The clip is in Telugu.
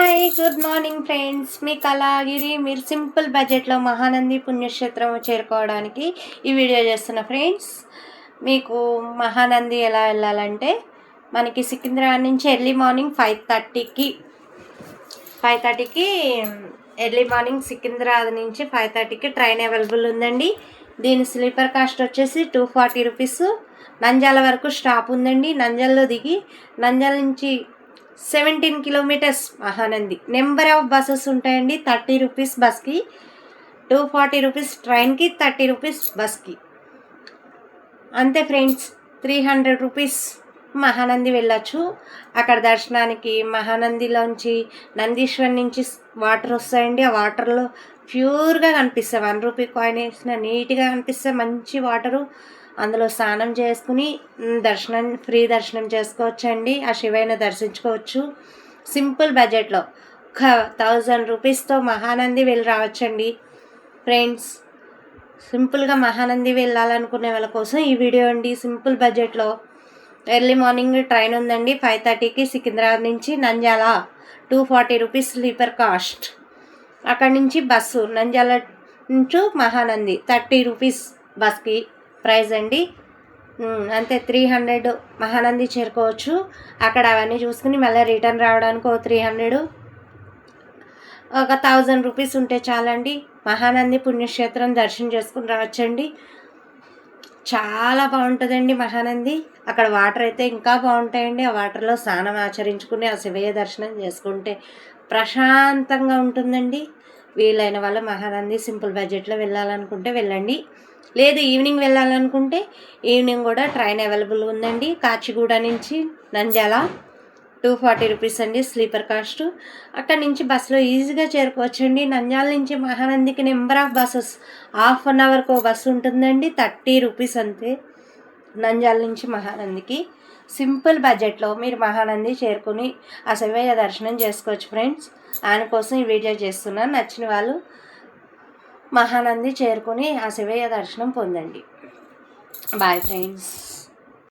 Hi good morning friends. మీకు అలాగిరి మీరు సింపుల్ బడ్జెట్లో మహానంది పుణ్యక్షేత్రం చేరుకోవడానికి ఈ వీడియో చేస్తున్న ఫ్రెండ్స్. మీకు మహానంది ఎలా వెళ్ళాలంటే మనకి సికింద్రాబాద్ నుంచి ఎర్లీ మార్నింగ్ 5:30కి ఎర్లీ మార్నింగ్ సికింద్రాబాద్ నుంచి 5:30కి ట్రైన్ అవైలబుల్ ఉందండి. దీని స్లీపర్ కాస్ట్ వచ్చేసి 240 రూపీస్. నంద్యాల వరకు స్టాప్ ఉందండి. నంద్యాలలో దిగి నంద్యాల నుంచి 17 kilometres Mahanandi. Number of buses ఉంటాయండి. 30 రూపీస్ బస్కి, 240 రూపీస్ ట్రైన్కి, 30 రూపీస్ బస్కి. అంతే ఫ్రెండ్స్. 300 రూపీస్ మహానంది వెళ్ళచ్చు. అక్కడ దర్శనానికి మహానందిలోంచి నందీశ్వర్ నుంచి వాటర్ వస్తాయండి. ఆ వాటర్లో ప్యూర్గా కనిపిస్తాయి. 1 రూపీ కాయిన్ వేసిన నీట్గా కనిపిస్తాయి. మంచి వాటరు. అందులో స్నానం చేసుకుని ఫ్రీ దర్శనం చేసుకోవచ్చండి. ఆ శివయ్యను దర్శించుకోవచ్చు. సింపుల్ బడ్జెట్లో 1000 రూపీస్తో మహానంది వెళ్ళి రావచ్చండి ఫ్రెండ్స్. సింపుల్గా మహానంది వెళ్ళాలనుకునే వాళ్ళ కోసం ఈ వీడియో అండి. సింపుల్ బడ్జెట్లో ఎర్లీ మార్నింగ్ ట్రైన్ ఉందండి 5:30కి సికింద్రాబాద్ నుంచి నంద్యాల. 240 rupees sleeper cost. అక్కడి నుంచి బస్సు నంద్యాల నుంచి మహానంది 30 రూపీస్ బస్కి ప్రైస్ అండి. అంతే 300 మహానంది చేరుకోవచ్చు. అక్కడ అవన్నీ చూసుకుని మళ్ళీ రిటర్న్ రావడానికి 300, ఒక 1000 రూపీస్ ఉంటే చాలండి. మహానంది పుణ్యక్షేత్రం దర్శనం చేసుకుని రావచ్చండి. చాలా బాగుంటుందండి మహానంది. అక్కడ వాటర్ అయితే ఇంకా బాగుంటాయండి. ఆ వాటర్లో స్నానం ఆచరించుకుని ఆ శివయ్య దర్శనం చేసుకుంటే ప్రశాంతంగా ఉంటుందండి. వీలైన వాళ్ళు మహానంది సింపుల్ బడ్జెట్లో వెళ్ళాలనుకుంటే వెళ్ళండి. లేదు ఈవినింగ్ వెళ్ళాలనుకుంటే ఈవినింగ్ కూడా ట్రైన్ అవైలబుల్ ఉందండి. కాచిగూడ నుంచి నంద్యాల 240 రూపీస్ అండి స్లీపర్ కాస్ట్. అక్కడి నుంచి బస్సులో ఈజీగా చేరుకోవచ్చండి. నంద్యాల నుంచి మహానందికి number of buses. Half an అవర్కి ఒక బస్సు ఉంటుందండి. 30 రూపీస్ అంతే నంద్యాల నుంచి మహానందికి. సింపుల్ బడ్జెట్లో మీరు మహానంది చేరుకుని ఆ శివయ్య దర్శనం చేసుకోవచ్చు ఫ్రెండ్స్. ఆయన కోసం ఈ వీడియో చేస్తున్నాను. నచ్చిన వాళ్ళు మహానంది చేరుకుని ఆ శివయ్య దర్శనం పొందండి. Bye friends.